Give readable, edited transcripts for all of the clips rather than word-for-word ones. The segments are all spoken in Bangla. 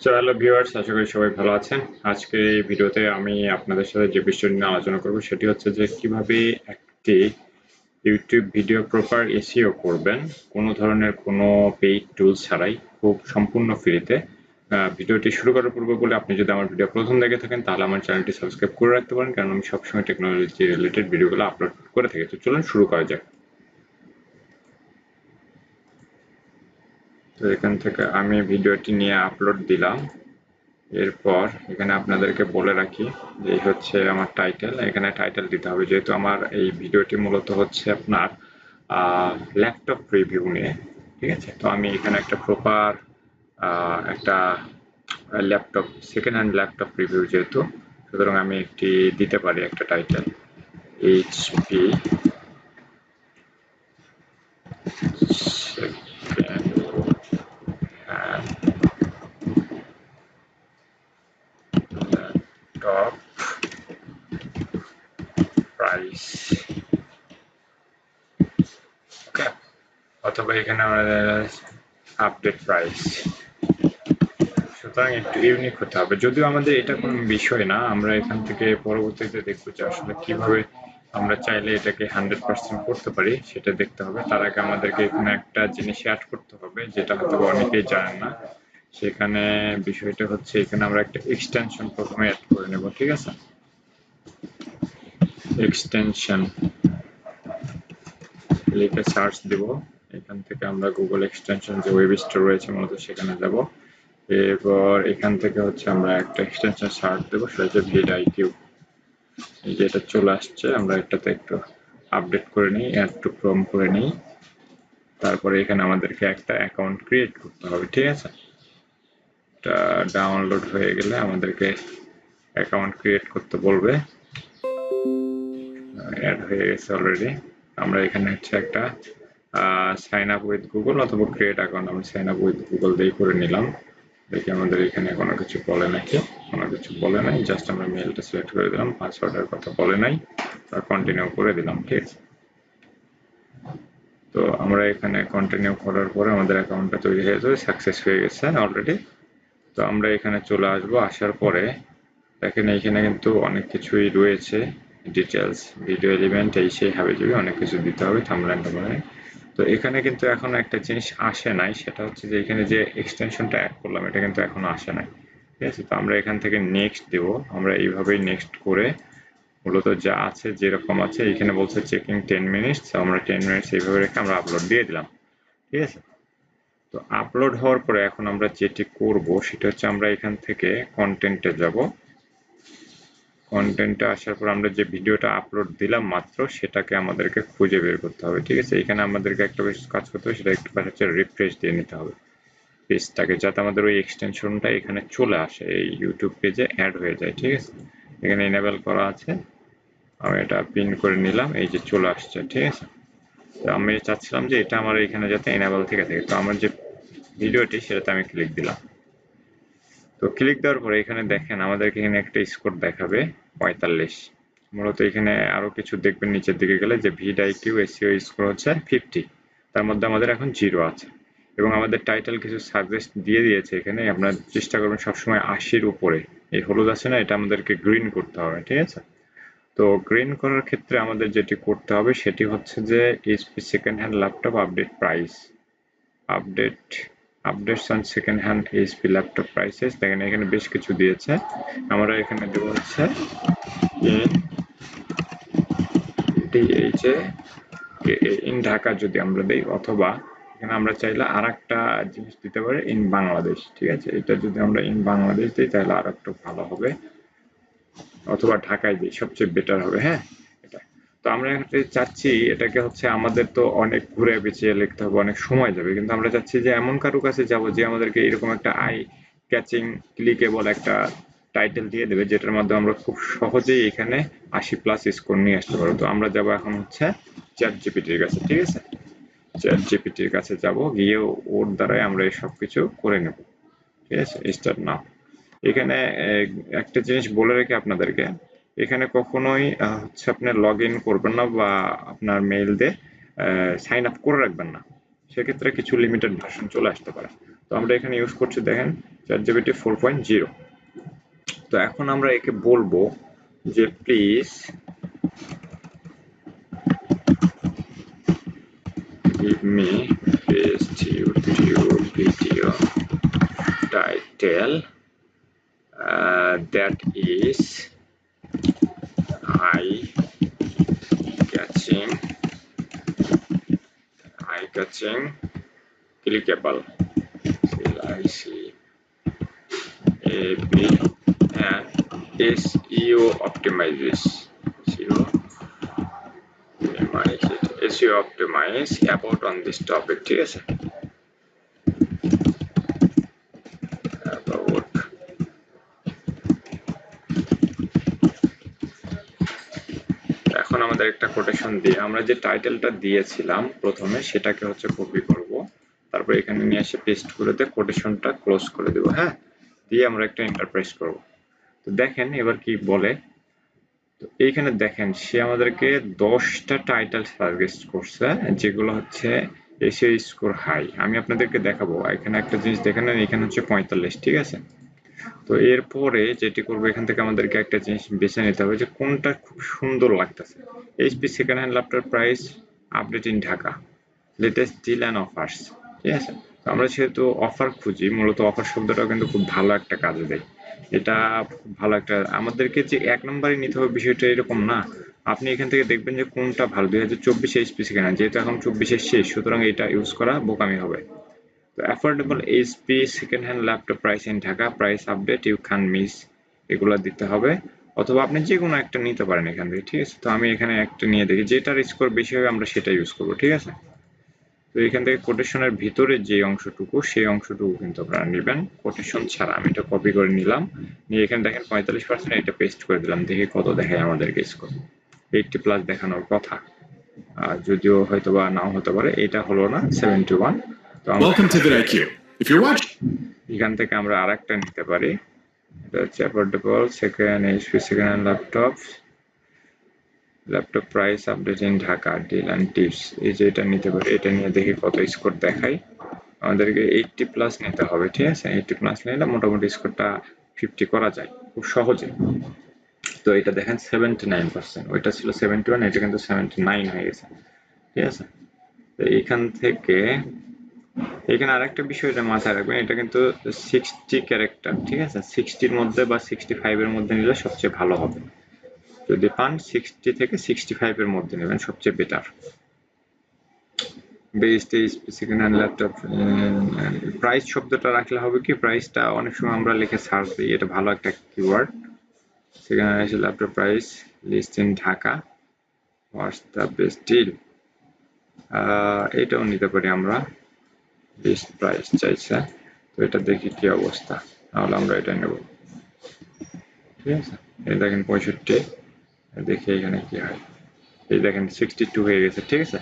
হ্যালো ভিউয়ার্স, আশা করি সবাই ভালো আছেন। আজকের এই ভিডিওতে আমি আপনাদের সাথে যে বিষয়টি নিয়ে আলোচনা করব সেটি হচ্ছে যে কিভাবে একটি ইউটিউব ভিডিও প্রপার এসইও করবেন কোনো ধরনের কোনো পেইড টুলস ছাড়াই, খুব সম্পূর্ণ ফ্রিতে। ভিডিওটি শুরু করার পূর্বে বলে, আপনি যদি আমার ভিডিও প্রথম দেখে থাকেন তাহলে আমার চ্যানেলটি সাবস্ক্রাইব করে রাখতে পারেন, কারণ আমি সবসময় টেকনোলজি রিলেটেড ভিডিওগুলো আপলোড করে থাকি। তো চলুন শুরু করা যাক। তো এখান থেকে আমি ভিডিওটি নিয়ে আপলোড দিলাম। এরপর এখানে আপনাদেরকে বলে রাখি যে এই হচ্ছে আমার টাইটেল। এখানে টাইটেল দিতে হবে, যেহেতু আমার এই ভিডিওটি মূলত হচ্ছে আপনার ল্যাপটপ রিভিউ নিয়ে। ঠিক আছে, তো আমি এখানে একটা প্রপার একটা laptop, second hand laptop review যেহেতু, সুতরাং আমি একটি দিতে পারি একটা title, HP second hand laptop price. Okay, অথবা এখানে আমাদের আপডেট প্রাইস। সুতরাং একটু ইউনিক হতে হবে, যদিও আমাদের এটা কোনো বিষয় না। আমরা এখান থেকে পরবর্তীতে দেখবো যে আসলে কিভাবে আমরা চাইলে এটাকে 100% করতে পারি, সেটা দেখতে হবে। তার আগে আমাদেরকে এখানে একটা জিনিস অ্যাড করতে হবে, যেটা হয়তো অনেকেই জানেন না। সেখানে বিষয়টা হচ্ছে, এখানে আমরা একটা এক্সটেনশন প্রথমে অ্যাড করে নেব। ঠিক আছে, এক্সটেনশন লিখে সার্চ দিব। এখান থেকে আমরা গুগল এক্সটেনশন যে ওয়েব স্টোর রয়েছে মূলত সেখানে যাব। এরপর এখান থেকে হচ্ছে আমরা একটা এক্সটেনশন সার্চ দেবো, সেটা হচ্ছে ভিডিআইকিউ। এই যে এটা চলে আসছে, আমরা এটাতে একটু আপডেট করে নিই, অ্যাড টু ক্রোম করে নিই। তারপরে এখানে আমাদেরকে একটা অ্যাকাউন্ট ক্রিয়েট করতে হবে। ঠিক আছে, এটা ডাউনলোড হয়ে গেলে আমাদেরকে অ্যাকাউন্ট ক্রিয়েট করতে বলবে। অ্যাড হয়ে গেছে অলরেডি। আমরা এখানে হচ্ছে একটা সাইন আপ উইথ গুগল অথবা ক্রিয়েট অ্যাকাউন্ট, আমরা সাইন আপ উইথ গুগল দিয়ে করে নিলাম। দেখি আমাদের এখানে কোনো কিছু বলে নাকি। কোনো কিছু বলে নাই, জাস্ট আমরা মেলটা সিলেক্ট করে দিলাম, পাসওয়ার্ডের কথা বলে নাই, কন্টিনিউ করে দিলাম। ঠিক আছে, তো আমরা এখানে কন্টিনিউ করার পরে আমাদের অ্যাকাউন্টটা তৈরি হয়ে যাবে, সাকসেস হয়ে গেছে অলরেডি। তো আমরা এখানে চলে আসবো, আসার পরে দেখেন এইখানে কিন্তু অনেক কিছুই রয়েছে, ডিটেলস, ভিডিও এলিমেন্ট, এই সেই হাবিজাবি অনেক কিছু দিতে হবে, থাম্বনেল টাম্বনেল। তো এখানে কিন্তু এখনো একটা জিনিস আসে নাই, সেটা হচ্ছে যে এখানে যে এক্সটেনশনটা অ্যাড করলাম এটা কিন্তু এখনো আসে নাই। ঠিক আছে, তো আমরা এখান থেকে নেক্সট দেব। আমরা এইভাবেই নেক্সট করে মূলত যা আছে যেরকম আছে, এখানে বলছে চেকিং 10 মিনিটস, আমরা 10 মিনিটস এইভাবে রেখে আমরা আপলোড দিয়ে দিলাম। ঠিক আছে, তো আপলোড হওয়ার পরে এখন আমরা যেটি করব সেটা হচ্ছে, আমরা এখান থেকে কন্টেন্টে যাব। কন্টেন্টে আসার পর আমরা যে ভিডিওটা আপলোড দিলাম মাত্র, সেটাকে আমাদেরকে খুঁজে বের করতে হবে। ঠিক আছে, এখানে আমাদেরকে একটা বেশ কাজ করতে হবে, সেটা একটু কাজ হচ্ছে রিফ্রেশ দিয়ে নিতে হবে পেজটাকে, যাতে আমাদের ওই এক্সটেনশনটা এখানে চলে আসে, এই ইউটিউব পেজে অ্যাড হয়ে যায়। ঠিক আছে, এখানে এনেবল করা আছে, আমি এটা পিন করে নিলাম, এই যে চলে আসছে। ঠিক আছে, তো আমি চাচ্ছিলাম যে এটা আমার এখানে যাতে এনেবল থেকে থাকে। তো আমার যে ভিডিওটি সেটাতে আমি ক্লিক দিলাম। তো ক্লিক দেওয়ার পরে এখানে দেখেন আমাদেরকে এখানে একটা স্কোর দেখাবে 45। মূলত এখানে আরো কিছু দেখবেন নিচের দিকে গেলে, যে ভিডিআইকিউ এসইও স্কোর হচ্ছে 50, তার মধ্যে আমাদের এখন 0 আছে। এবং আমাদের টাইটেল কিছু সাজেস্ট দিয়ে দিয়েছে এখানে, আপনার চেষ্টা করবেন সবসময় 80-র উপরে। এই হলুদ আছে না, এটা আমাদেরকে গ্রিন করতে হবে। ঠিক আছে, তো গ্রিন করার ক্ষেত্রে আমাদের যেটি করতে হবে সেটি হচ্ছে যে HP second hand laptop update price, update updates on second hand HP laptop prices. দেখেন এখানে বেশ কিছু দিয়েছে, আমরা এখানে দেবো হচ্ছে ইন ডিএইচএ ইন ঢাকা যদি আমরা দেই, অথবা এখানে আমরা চাইলে আর একটা জিনিস দিতে পারি, ইন বাংলাদেশ। ঠিক আছে, এটা যদি আমরা ইন বাংলাদেশ দিই তাহলে আর একটু ভালো হবে, অথবা ঢাকায় দিই, সবচেয়ে বেটার হবে। হ্যাঁ, এটা তো আমরা এখানে চাচ্ছি, এটাকে হচ্ছে আমাদের তো অনেক ঘুরে পেঁচিয়ে লিখতে হবে, অনেক সময় যাবে, কিন্তু আমরা চাচ্ছি যে এমন কারো কাছে যাব যে আমাদেরকে এরকম একটা আই ক্যাচিং ক্লিকেবল একটা টাইটেল দিয়ে দেবে, যেটার মাধ্যমে আমরা খুব সহজেই এখানে 80+ স্কোর নিয়ে আসতে পারবো। তো আমরা যাব এখন হচ্ছে চ্যাট জিপিটির কাছে। ঠিক আছে, চ্যাট জিপিটির কাছে যাব, গিয়ে ওর দ্বারাই আমরা এই সব কিছু করে নেব। ঠিক আছে, স্টার্ট নাও। এখানে একটা জিনিস বলে রেখে আপনাদেরকে, এখানে কখনোই হচ্ছে আপনি লগ ইন করবেন না বা আপনার মেইল দিয়ে সাইন আপ করে রাখবেন না, সেক্ষেত্রে কিছু লিমিটেড ভার্সন চলে আসতে পারে। তো আমরা এখানে ইউজ করছি, দেখেন ChatGPT 4.0। তো এখন আমরা একে বলবো যে please give me best YouTube video title that is eye-catching, clickable, CICAB, and SEO optimize about on this topic, ঠিক আছে? About এখন আমাদের একটা কোটেশন দিয়ে আমরা যে টাইটেলটা দিয়েছিলাম প্রথমে সেটাকে হচ্ছে কপি করব, তারপর এখানে নিয়ে এসে পেস্ট করে দিয়ে কোটেশনটা ক্লোজ করে দেব। হ্যাঁ, দিয়ে আমরা একটা এন্টার প্রেস করব। তো দেখেন এবার কি বলে। তো এইখানে দেখেন সে আমাদেরকে 10টা টাইটেল সাজেস্ট করছে যেগুলো হচ্ছে এসিও স্কোর হাই। আমি আপনাদেরকে দেখাবো, এখানে একটা জিনিস দেখেন, এখানে হচ্ছে 45, ঠিক আছে? তো এরপরে যেটি করবো, এখান থেকে আমাদেরকে একটা জিনিস বেছে নিতে হবে যে কোনটা খুব সুন্দর লাগতেছে। HP second hand laptop price update in Dhaka, latest deal and offers, ঠিক আছে? তো আমরা যেহেতু অফার খুঁজি, মূলত অফার শব্দটাও কিন্তু খুব ভালো একটা কাজে দেয়। এটা খুব ভালো একটা, আমাদেরকে যে 1 নম্বরে নিতে হবে বিষয়টা এরকম না। আপনি এখান থেকে দেখবেন যে কোনটা ভালো। 2024 এইচপি সেকেন্ড হ্যান্ড, যেহেতু এখন 24 শেষ, সুতরাং এটা ইউজ করা বোকামি হবে। তো affordable HP second hand laptop price in Dhaka, price update you can miss, এগুলো দিতে হবে। অথবা আপনি যে কোনো একটা নিতে পারেন এখান থেকে, ঠিক আছে? তো আমি এখানে একটা নিয়ে দেখি, যেটার স্কোর বেশি হবে আমরা সেটা ইউজ করবো, ঠিক আছে? তো এখান থেকে কোটেশনের ভিতরে যে অংশটুকু, সেই অংশটুকু কিন্তু আপনারা নেবেন, কোটেশন ছাড়া। আমি এটা কপি করে নিলাম, নিয়ে এখানে দেখেন 45%, এটা পেস্ট করে দিলাম। দেখি কত দেখায় আমাদেরকে স্কোর। 80+ দেখানোর কথা, যদিও হয়তো বা নাও হতে পারে। এটা হলো না, 71। তো আমরা এখান থেকে আমরা আরেকটা নিতে পারি, এটা হচ্ছে affordable second HP second hand laptop price update in Dhaka, deal and tips. এই যে এটা নিতে পারি, এটা নিয়ে দেখি কত স্কোর দেখাই। আমাদেরকে 80+ নিতে হবে, ঠিক আছে? 80+ নিলে মোটামুটি স্কোরটা 50 করা যায় খুব সহজে। তো এটা দেখেন 79%, ওইটা ছিল 71, এটা কিন্তু 79 হয়ে গেছে, ঠিক আছে? তো এখান থেকে এখানে আরেকটা বিষয় এটা মাথায় রাখবেন, এটা কিন্তু 60 ক্যারেক্টার, ঠিক আছে? 60-র মধ্যে বা 65-এর মধ্যে নিলে সবচেয়ে ভালো হবে। যদি পান 60 থেকে 65-এর মধ্যে নেবেন, সবচেয়ে better. Best HP second hand laptop, price শব্দটা রাখলে হবে কি, প্রাইসটা অনেক সময় আমরা লিখে সার্চ দিই, এটা ভালো একটা keyword. Second hand laptop price list in Dhaka, what's the best deal, এটাও নিতে পারি আমরা। লিস্ট প্রাইস চাইছে, তো এটা দেখি কি অবস্থা, তাহলে আমরা এটা নেব, ঠিক আছে? এই দেখেন 65, দেখি এখানে কি হয়। এই দেখেন 62 হয়ে গেছে, ঠিক আছে?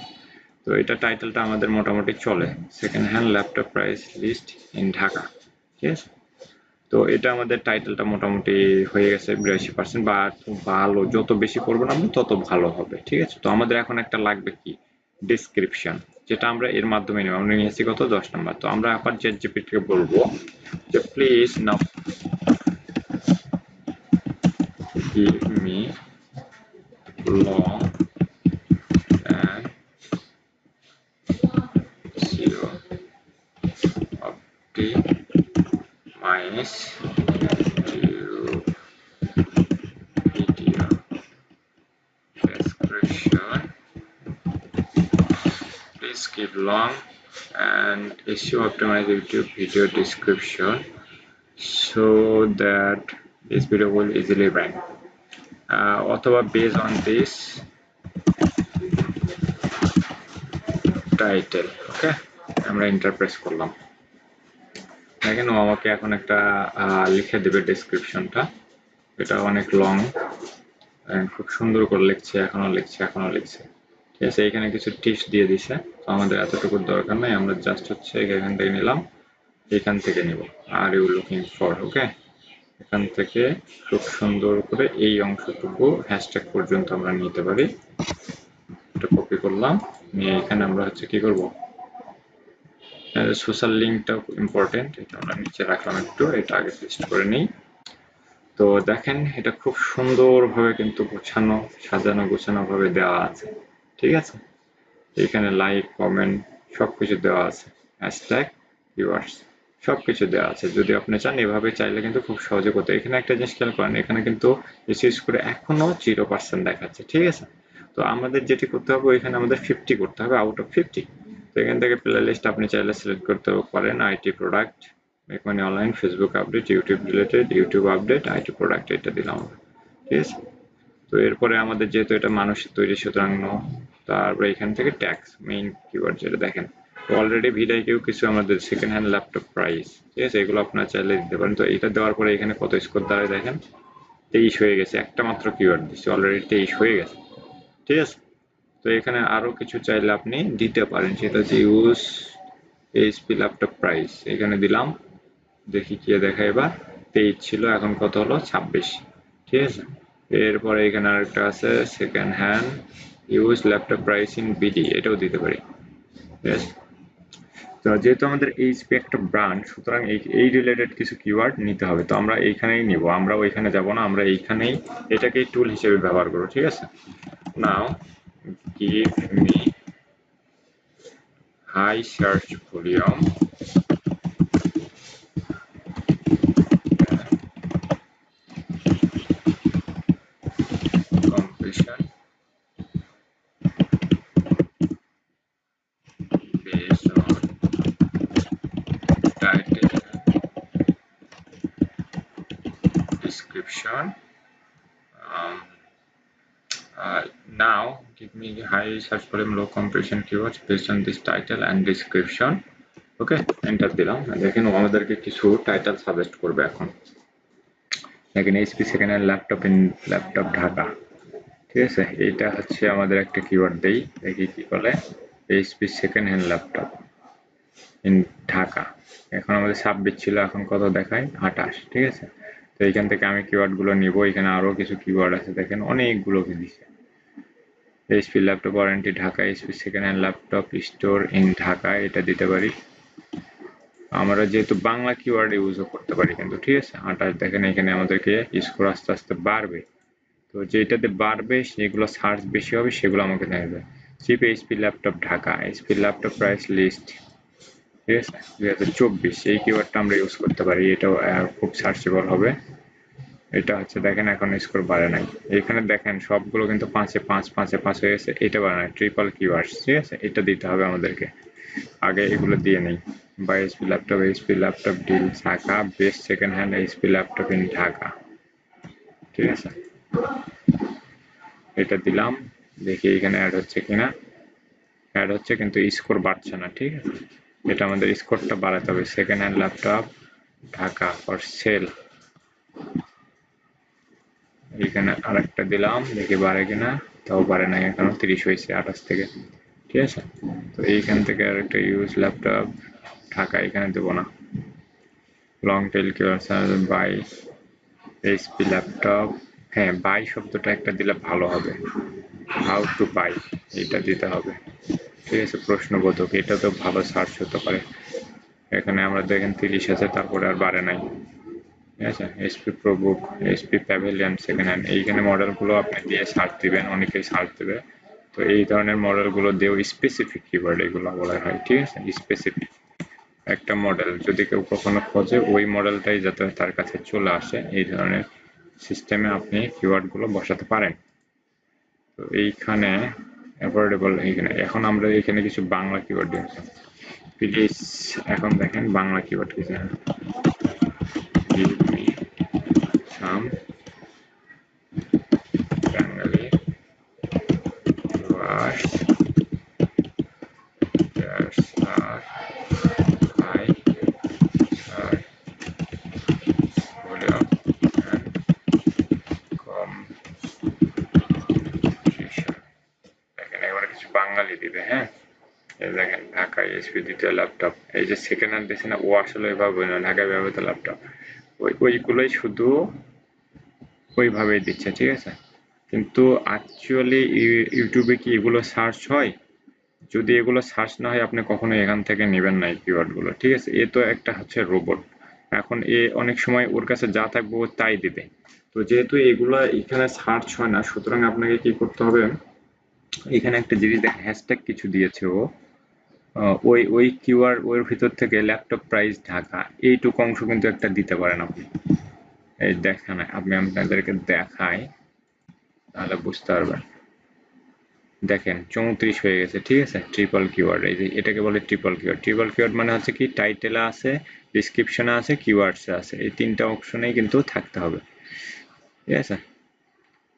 তো এটা টাইটেলটা আমাদের মোটামুটি চলে, second hand laptop price list in Dhaka, ঠিক আছে? তো এটা আমাদের টাইটেলটা মোটামুটি হয়ে গেছে 82%, বা খুব ভালো, যত বেশি করবো না তত ভালো হবে, ঠিক আছে? তো আমাদের এখন একটা লাগবে কি, ডেসক্রিপশন, যেটা আমরা এর মাধ্যমে নেব। আমরা নিয়েছি কত, 10 নাম্বার। তো আমরা আবার ChatGPT কে বলবো যে please now give me long and SEO optimize video description, please give long and SEO optimize YouTube video description so that this video will easily rank, অথবা based on this টাইটেল। ওকে, আমরা এন্টার প্রেস করলাম। দেখেন ও আমাকে এখন একটা লিখে দেবে ডেসক্রিপশনটা, এটা অনেক লং, খুব সুন্দর করে লিখছে, এখনো লিখছে, ঠিক আছে? এখানে কিছু টিপস দিয়ে দিছে, তো আমাদের এতটুকু দরকার নাই, আমরা জাস্ট হচ্ছে এখান থেকে নিলাম, এখান থেকে নিব। আর ইউ লুকিং ফর, ওকে, এখান থেকে খুব সুন্দর করে এই অংশটুকু হ্যাশট্যাগ পর্যন্ত আমরা নিতে পারি। এটা কপি করলাম, নিয়ে এখানে আমরা হচ্ছে কি করব, সোশ্যাল লিঙ্কটাও ইম্পর্টেন্ট, এটা আমরা নিচে রাখলাম একটু, এটা আগে পেস্ট করে নিই। তো দেখেন এটা খুব সুন্দরভাবে কিন্তু গোছানো, সাজানো গোছানো ভাবে দেওয়া আছে, ঠিক আছে। এখানে লাইক, কমেন্ট সবকিছু দেওয়া আছে, হ্যাশট্যাগ, ভিউয়ার্স সবকিছু দেওয়া আছে। যদি আপনি চান এভাবে চাইলে কিন্তু খুব সহজে করতে। এখানে একটা জিনিস খেয়াল করেন, এখানে কিন্তু বিশেষ করে এখনো 0% দেখাচ্ছে, ঠিক আছে। তো আমাদের যেটি করতে হবে, এখানে আমাদের 50 করতে হবে আউট অফ 50। তো এখান থেকে প্লে লিস্ট আপনি চাইলে সিলেক্ট করতে পারেন, IT product, make money online, Facebook update, YouTube related, YouTube update, IT product, এটা দিলাম আমরা, ঠিক আছে। তো এরপরে আমাদের যেহেতু এটা মানুষের তৈরি, সুতরাং নো। তারপরে এখান থেকে ট্যাক্স, মেইন কিওয়ার্ড যেটা দেখেন অলরেডি ভিডাই কেউ কিছু আমাদের সেকেন্ড হ্যান্ড ল্যাপটপ প্রাইস, ঠিক আছে, এগুলো আপনারা চাইলে দিতে পারেন। তো এটা দেওয়ার পরে এখানে কত স্কোর দাঁড়ায় দেখেন, 23 হয়ে গেছে, একটা মাত্র কিওয়ার্ড দিচ্ছে অলরেডি 23 হয়ে গেছে, ঠিক আছে। তো এখানে আরো কিছু চাইলে আপনি দিতে পারেন, সেটা হচ্ছে ইউজ এইচপি ল্যাপটপ প্রাইস, এখানে দিলাম, দেখি কি দেখায় এবার। 23 ছিল, এখন কত হলো, 26, ঠিক আছে। এরপরে এখানে আরেকটা আছে second hand use laptop price in BD, এটাও দিতে পারি, ঠিক আছে। তো যেহেতু আমাদের এইচপি একটা ব্র্যান্ড, সুতরাং এই রিলেটেড কিছু কিওয়ার্ড নিতে হবে। তো আমরা এইখানেই নিব, আমরা ওইখানে যাব না, আমরা এইখানেই এটাকেই টুল হিসেবে ব্যবহার করব, ঠিক আছে। Now give me high search volume competition based on title description. Um, now give me high search volume low compression keywords based on this title and description. Okay, enter দিলাম। দেখেন ও আমাদেরকে কিছু টাইটেল সাজেস্ট করবে এখন। দেখেন HP second hand laptop in laptop Dhaka, ঠিক আছে। এইটা হচ্ছে আমাদের একটা কিওয়ার্ড দেই, দেখি কি বলে। HP second hand laptop in Dhaka, এখন আমাদের 26 ছিল, এখন কত দেখায়, 28, ঠিক আছে। তো এইখান থেকে আমি কিওয়ার্ড গুলো নিব, এখানে আরো কিছু কিওয়ার্ড আছে, দেখেন অনেকগুলো দিচ্ছে। HP laptop warranty Dhaka, HP second hand laptop store in Dhaka, এটা দিতে পারি। আমরা যেহেতু বাংলা কিওয়ার্ড ইউজও করতে পারি কিন্তু, ঠিক আছে। 28, দেখেন এখানে আমাদেরকে স্কোর আস্তে আস্তে বাড়বে। তো যেটাতে বাড়বে সেগুলো সার্চ বেশি হবে, সেগুলো আমাকে দেখাবে। Cheap HP laptop Dhaka, HP laptop price list, ঠিক আছে, 2024, এই কিওয়ার্ডটা আমরা ইউজ করতে পারি, এটাও খুব সার্চেবল হবে। এটা হচ্ছে দেখেন এখন স্কোর বাড়ে নাই, এখানে দেখেন সবগুলো কিন্তু 5-5 5-5 হয়ে গেছে, এটা বাড়ে নাই, ট্রিপল কিওয়ার্ডস, ঠিক আছে, এটা দিতে হবে আমাদেরকে। আগে এগুলো দিয়ে নেই। বা HP laptop deal Dhaka, best second hand HP laptop in Dhaka, ঠিক আছে, এটা দিলাম। দেখি এখানে অ্যাড হচ্ছে কিনা, অ্যাড হচ্ছে কিন্তু স্কোর বাড়ছে না, ঠিক আছে। এটা আমাদের স্কোরটা বাড়াতে হবে। Second hand laptop Dhaka for sale, এখানে আরেকটা দিলাম, দেখি বাড়ে কিনা, তাও বাড়ে নাই, এখনো 30 হয়েছে 28 থেকে, ঠিক আছে। তো এইখান থেকে আরেকটা ইউজ ল্যাপটপ ঢাকা, এখানে দেবো না। Long tail keyword buy HP laptop, হ্যাঁ বাই শব্দটা একটা দিলে ভালো হবে, হাউ টু বাই, এটা দিতে হবে, ঠিক আছে। প্রশ্নবোধক, এটা তো ভালো সার্চ হতে পারে। এখানে আমরা দেখেন 30 আছে, তারপরে আর বাড়ে নাই, ঠিক আছে। HP ProBook, HP pavilion second hand, এইখানে মডেলগুলো আপনি দিয়ে সার্চ দিবেন, অনেকেই সার্চ দেবে। তো এই ধরনের মডেলগুলো দিয়েও স্পেসিফিক কিওয়ার্ড এগুলো বলা হয়, ঠিক আছে। স্পেসিফিক একটা মডেল যদি কেউ কখনো খোঁজে, ওই মডেলটাই যাতে তার কাছে চলে আসে, এই ধরনের সিস্টেমে আপনি কিওয়ার্ডগুলো বসাতে পারেন। তো এইখানে অ্যাফোর্ডেবল, এইখানে এখন আমরা এখানে কিছু বাংলা কিওয়ার্ড দিয়েছি, প্লিজ। এখন দেখেন বাংলা কিওয়ার্ড কিছু, give me some Bengali words that are high search volume and competition. দেখেন এবারে কিছু বাঙালি দিবে, হ্যাঁ। এই দেখেন ঢাকা এইচপি দ্বিতীয় ল্যাপটপ, এই যে সেকেন্ড হ্যান্ড দিচ্ছে না, ও আসলে ওইভাবে না, ঢাকায় ব্যবহৃত ল্যাপটপ, ওইগুলোই শুধু ওইভাবেই দিচ্ছে, ঠিক আছে। কিন্তু অ্যাকচুয়ালি ইউটিউবে কি এগুলো সার্চ হয়? যদি এগুলো সার্চ না হয় আপনি কখনো এখান থেকে নেবেন না এই কিওয়ার্ড গুলো, ঠিক আছে। এ তো একটা হচ্ছে রোবট, এখন এ অনেক সময় ওর কাছে যা থাকবে ও তাই দিবে। তো যেহেতু এগুলা এখানে সার্চ হয় না, সুতরাং আপনাকে কি করতে হবে, এখানে একটা জিনিস দেখেন হ্যাশট্যাগ কিছু দিয়েছে ও, ওই কিওয়ার্ড ওর ভিতর থেকে ল্যাপটপ প্রাইস ঢাকা এইটুকু অংশ কিন্তু একটা দিতে পারেন আপনি। এই দেখেন, আমি আপনাদেরকে দেখাই তাহলে বুঝতে পারবেন। দেখেন 34 হয়ে গেছে, ঠিক আছে। ট্রিপল কিওয়ার্ড, এই যে এটাকে বলে ট্রিপল কিওয়ার্ড। ট্রিপল কিওয়ার্ড মানে হচ্ছে কি, টাইটেলে আছে, ডিসক্রিপশনে আছে, কিওয়ার্ডসে আছে, এই তিনটা অপশনেই কিন্তু থাকতে হবে, ঠিক আছে।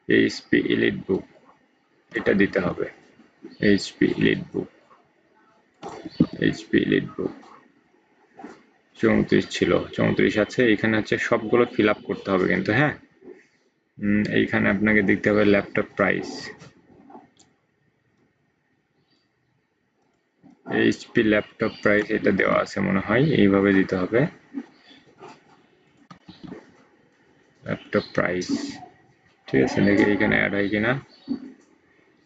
এইচপি এলিট বুক, এটা দিতে হবে। এইচপি এলিট বুক, এইচপি এলিট বুক 34 ছিল, 34 আছে। এখানে হচ্ছে সবগুলো ফিল আপ করতে হবে কিন্তু, হ্যাঁ। এইখানে আপনাকে দিতে হবে laptop price, HP laptop price, এটা দেওয়া আছে মনে হয়, এইভাবে দিতে হবে ল্যাপটপ প্রাইস, ঠিক আছে। দেখি এখানে অ্যাড হয় কিনা।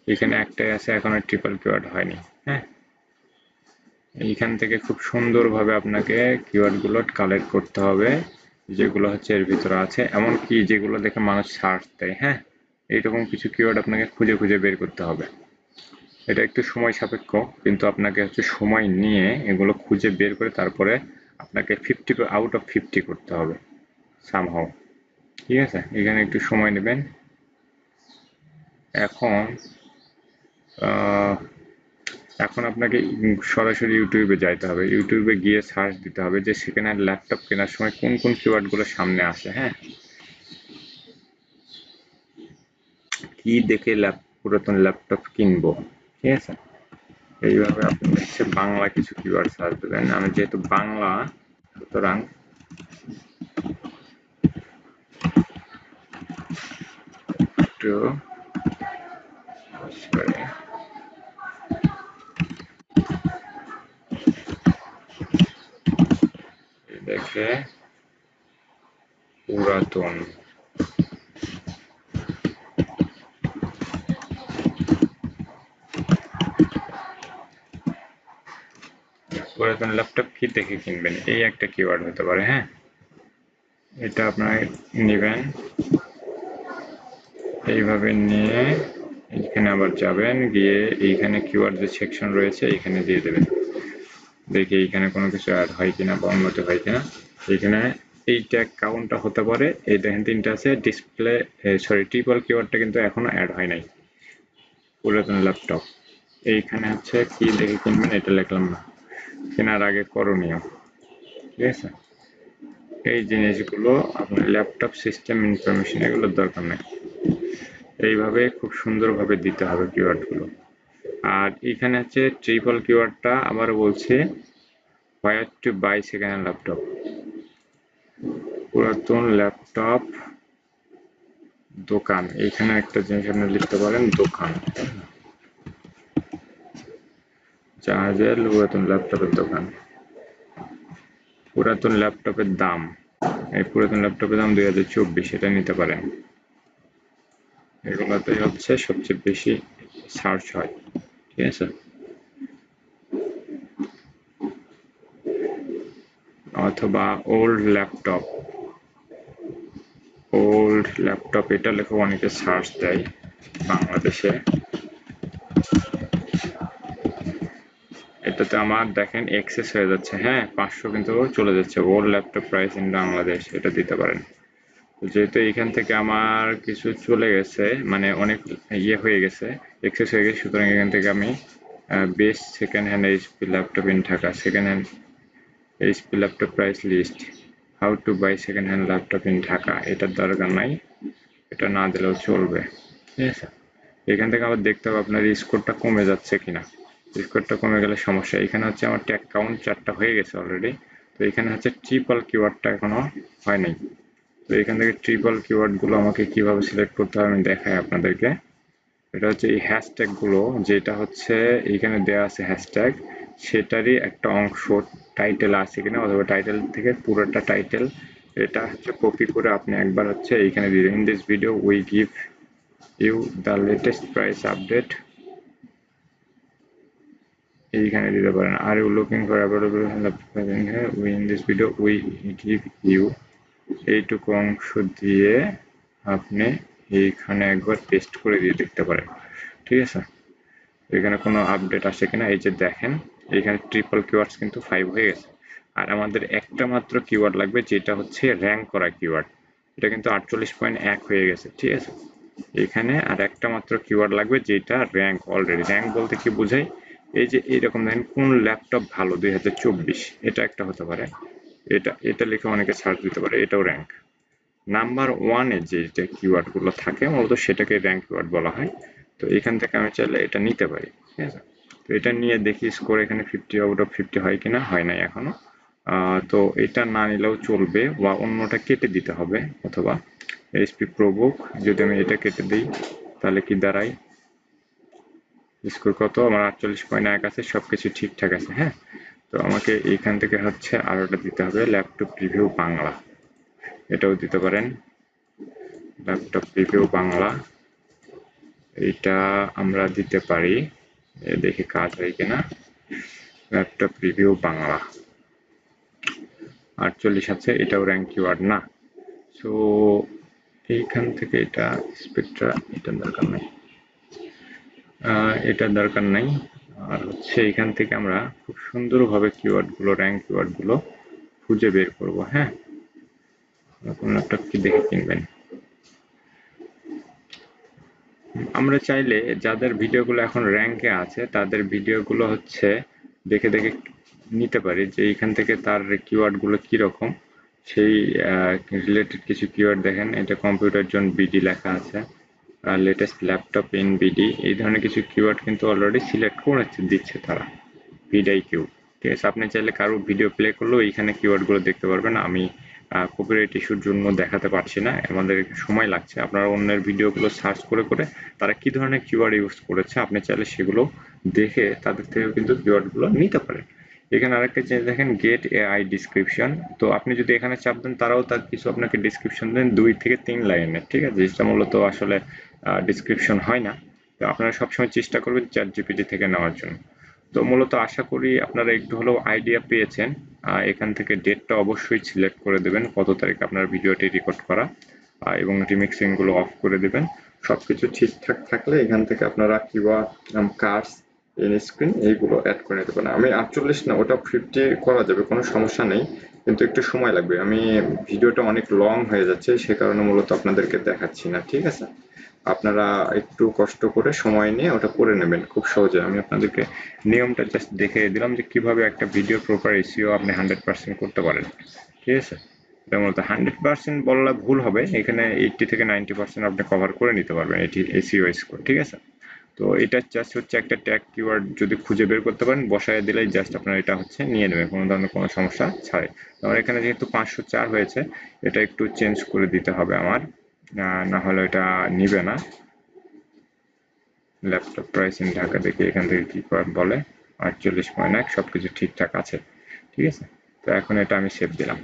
এখানে একটাই আছে, এখনো ট্রিপল কিওয়ার্ড হয়নি, হ্যাঁ। এইখান থেকে খুব সুন্দরভাবে আপনাকে কিওয়ার্ডগুলো কালেক্ট করতে হবে, যেগুলো হচ্ছে এর ভিতরে আছে, এমনকি যেগুলো দেখে মানুষ সার্চ দেয়, হ্যাঁ। এইরকম কিছু কিওয়ার্ড আপনাকে খুঁজে খুঁজে বের করতে হবে। এটা একটু সময় সাপেক্ষ, কিন্তু আপনাকে হচ্ছে সময় নিয়ে এগুলো খুঁজে বের করে তারপরে আপনাকে 50 আউট অফ 50 করতে হবে সামহাও, ঠিক আছে। এখানে একটু সময় নেবেন। এখন এখন আপনাকে সরাসরি ইউটিউবে যাইতে হবে, ইউটিউবে গিয়ে সার্চ দিতে হবে যে সেকেন্ড হ্যান্ড ল্যাপটপ কেনার সময় কোন কোন কিওয়ার্ডগুলো সামনে আসে, হ্যাঁ। কি দেখে পুরাতন ল্যাপটপ কিনবো, ঠিক আছে। এইভাবে আপনি হচ্ছে বাংলা কিছু কিওয়ার্ড সার্চ দেবেন। আমি যেহেতু বাংলা, সুতরাং একটু দেখে পুরাতন, পুরাতন ল্যাপটপ কি দেখে কিনবেন, এই একটা কিওয়ার্ড হতে পারে, হ্যাঁ। এটা আপনারা নেবেন, এইভাবে নিয়ে এখানে আবার যাবেন, গিয়ে এইখানে কিওয়ার্ড যে সেকশন রয়েছে এখানে দিয়ে দেবেন। দেখি এইখানে কোনো কিছু অ্যাড হয় কিনা বা উন্নতি হয় কিনা। এইখানে এই ট্যাগ কাউন্টটা হতে পারে, এই দেখেন তিনটা আছে। ডিসপ্লে, সরি, ট্রিপল কিওয়ার্ডটা কিন্তু এখনো অ্যাড হয় নাই। পুরাতন ল্যাপটপ, এইখানে হচ্ছে কি দেখে কিনবেন এটা লিখলাম না, কেনার আগে করণীয়, ঠিক আছে। এই জিনিসগুলো আপনার ল্যাপটপ সিস্টেম ইনফরমেশন এগুলোর দরকার নেই, এইভাবে খুব সুন্দরভাবে দিতে হবে কিওয়ার্ডগুলো। আর এখানে হচ্ছে ট্রিপল কিওয়ার্ডটা আবার বলছে where to buy second hand laptop, পুরাতন ল্যাপটপ দোকান, এখানে একটা জিনিস আপনি লিখতে পারেন দোকান, জাহাজের পুরাতন ল্যাপটপের দোকান। পুরাতন ল্যাপটপের দাম, এই পুরাতন ল্যাপটপের দাম 2024, এটা নিতে পারেন। এগুলোতেই হচ্ছে সবচেয়ে বেশি সার্চ হয়, ঠিক আছে। অথবা ওল্ড ল্যাপটপ, ওল্ড ল্যাপটপ এটা লেখা অনেকে সার্চ দেয় বাংলাদেশে। এটাতে আমার দেখেন এক্সেস হয়ে যাচ্ছে, হ্যাঁ, 500 কিন্তু চলে যাচ্ছে। Old laptop price in Bangladesh, এটা দিতে পারেন। যেহেতু এখান থেকে আমার কিছু চলে গেছে, মানে অনেক ইয়ে হয়ে গেছে, এক্সেস হয়ে গেছে, সুতরাং এখান থেকে আমি best second hand HP laptop in Dhaka, second hand HP laptop price list, how to buy second hand laptop in Dhaka, এটার দরকার নাই, এটা না দিলেও চলবে, ঠিক আছে। এখান থেকে আবার দেখতে হবে আপনার স্কোরটা কমে যাচ্ছে কিনা। স্কোরটা কমে গেলে সমস্যা। এখানে হচ্ছে আমার ট্যাগ কাউন্ট 4টা হয়ে গেছে অলরেডি, তো এখানে হচ্ছে ট্রিপল কিওয়ার্ডটা এখনো হয় নাই। তো এখান থেকে ট্রিপল কিওয়ার্ডগুলো আমাকে কিভাবে সিলেক্ট করতে হবে আমি দেখাই আপনাদেরকে। এটা হচ্ছে এই হ্যাশট্যাগুলো, যেটা হচ্ছে এইখানে দেওয়া আছে হ্যাশট্যাগ, সেটারই একটা অংশ টাইটেল আছে কিনা, অথবা টাইটেল থেকে পুরোটা টাইটেল, এটা হচ্ছে কপি করে আপনি একবার হচ্ছে এইখানে দিয়ে দিন, this video we give you the latest price update এইখানে দিতে পারেন। Are you looking for available we in this video we give you, এইটুকু অংশ দিয়ে আপনি এইখানে একবার পেস্ট করে দিয়ে দেখতে পারেন। ঠিক আছে, এখানে কোনো আপডেট আসে কিনা। এই যে দেখেন এখানে ট্রিপল কিওয়ার্ডস কিন্তু 5 হয়ে গেছে। আর আমাদের একটা মাত্র কিওয়ার্ড লাগবে, যেটা হচ্ছে র্যাঙ্ক করা কিওয়ার্ড। এটা কিন্তু 48.1 হয়ে গেছে। ঠিক আছে, এখানে আর একটা মাত্র কিওয়ার্ড লাগবে, যেটা র্যাঙ্ক অলরেডি। র্যাঙ্ক বলতে কি বোঝায়, এই যে এইরকম দেখেন কোন ল্যাপটপ ভালো 2024, এটা একটা হতে পারে। এটা এটা লিখে অনেকে সার্চ দিতে পারে, এটাও র্যাঙ্ক। নাম্বার ওয়ানে যে কিওয়ার্ড গুলো থাকে মূলত সেটাকে র্যাঙ্ক কিওয়ার্ড বলা হয়। তো এখান থেকে আমি চাইলে এটা নিতে পারি। ঠিক আছে, তো এটা নিয়ে দেখি স্কোর এখানে 50 আউট অফ 50 হয় কিনা। হয় নাই এখনো। তো এটা না নিলেও চলবে, বা অন্যটা কেটে দিতে হবে। অথবা এইচপি প্রোবুক যদি আমি এটা কেটে দিই তাহলে কি দাঁড়ায়, স্কোর কত আমার 48.1 আছে, সবকিছু ঠিকঠাক আছে। হ্যাঁ, তো আমাকে এইখান থেকে হচ্ছে আরোটা দিতে হবে, ল্যাপটপ রিভিউ বাংলা। এটাও দিতে পারেন, ল্যাপটপ রিভিউ বাংলা। এইটা আমরা দিতে পারি, দেখি কাজ হয় কিনা। ল্যাপটপ রিভিউ বাংলা 48 আছে, এটাও র্যাঙ্ক কিওয়ার্ড না। সো এইখান থেকে এটা স্পেকট্রা, এটার দরকার নাই, এটার দরকার নাই। আর হচ্ছে এখান থেকে আমরা খুব সুন্দরভাবে কিওয়ার্ডগুলো, র্যাঙ্ক কিওয়ার্ডগুলো খুঁজে বের করব। হ্যাঁ, কোন ল্যাপটপ কি দেখে কিনবেন। আমরা চাইলে যাদের ভিডিওগুলো এখন র্যাঙ্কে আছে তাদের ভিডিওগুলো হচ্ছে দেখে দেখে নিতে পারি, যে এইখান থেকে তার কিওয়ার্ডগুলো কীরকম। সেই রিলেটেড কিছু কিওয়ার্ড দেখেন, এটা কম্পিউটার জোন বিডি লেখা আছে, লেটেস্ট ল্যাপটপ ইন বিডি, এই ধরনের কিছু কিওয়ার্ড কিন্তু অলরেডি সিলেক্ট করে দিচ্ছে তারা, ভিডাই কিউ। ঠিক আছে, আপনি চাইলে কারো ভিডিও প্লে করলেও এইখানে কিওয়ার্ডগুলো দেখতে পারবেন। আমি কপিরাইট ইস্যুর জন্য দেখাতে পারছি না, আমাদের সময় লাগছে। আপনারা অন্যের ভিডিওগুলো সার্চ করে করে তারা কি ধরনের কিওয়ার্ড ইউজ করেছে আপনি চাইলে সেগুলো দেখে তাদের থেকে কিন্তু কিওয়ার্ডগুলো নিতে পারেন। এখানে আরেকটা জিনিস দেখেন, গেট এআই ডিসক্রিপশন। তো আপনি যদি এখানে চাপ দেন তারাও তার কিছু আপনাকে ডিসক্রিপশন দেন 2 থেকে 3 লাইনের। ঠিক আছে, যেটা মূলত আসলে ডিসক্রিপশন হয় না। তো আপনারা সবসময় চেষ্টা করবেন চ্যাট জিপিটি থেকে নেওয়ার জন্য। তো মূলত আশা করি আপনারা একটু হলেও আইডিয়া পেয়েছেন। এখান থেকে ডেটটা অবশ্যই সিলেক্ট করে দেবেন, কত তারিখ আপনার ভিডিওটি রেকর্ড করা, এবং রিমিক্সিং গুলো অফ করে দেবেন। সবকিছু ঠিকঠাক থাকলে এখান থেকে আপনারা কিওয়ার্ড, কার্ডস, ইন স্ক্রিন এইগুলো অ্যাড করে নিতে পারেন। আমি 48 না, ওটা 50 করা যাবে, কোনো সমস্যা নেই, কিন্তু একটু সময় লাগবে। আমি ভিডিওটা অনেক লং হয়ে যাচ্ছে, সে কারণে মূলত আপনাদেরকে দেখাচ্ছি না। ঠিক আছে, আপনারা একটু কষ্ট করে সময় নিয়ে ওটা করে নেবেন খুব সহজে। আমি আপনাদেরকে নিয়মটা জাস্ট দেখিয়ে দিলাম যে কিভাবে একটা ভিডিও প্রপার এসইও আপনি 100% করতে পারেন। ঠিক আছে, এটা মূলত 100% বললে ভুল হবে, এখানে 80 থেকে 90% আপনি কভার করে নিতে পারবেন এটি এসইও স্কোর। ঠিক আছে, তো এটা জাস্ট হচ্ছে একটা ট্যাগ কিওয়ার্ড যদি খুঁজে বের করতে পারেন, বসায় দিলেই জাস্ট আপনার এটা হচ্ছে নিয়ে নেবে, কোনো ধরনের কোনো সমস্যা ছাড়াই। আমার এখানে যেহেতু 504 হয়েছে, এটা একটু চেঞ্জ করে দিতে হবে আমার, না হলে এটা নিবে না। ল্যাপটপ প্রাইস ইন ঢাকা দেখি এখান থেকে কি বলে, 48.1, সবকিছু ঠিকঠাক আছে। ঠিক আছে, তো এখন এটা আমি সেভ দিলাম।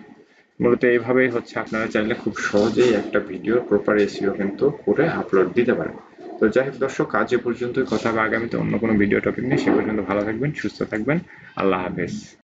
মূলত এইভাবেই হচ্ছে আপনারা চাইলে খুব সহজেই একটা ভিডিও প্রপার এসইও কিন্তু করে আপলোড দিতে পারেন। তো যাই হোক দর্শক, আজ এ পর্যন্তই, কথা হবে আগামীতে অন্য কোনো ভিডিও টপিক নিয়ে। সে পর্যন্ত ভালো থাকবেন, সুস্থ থাকবেন, আল্লাহ হাফেজ।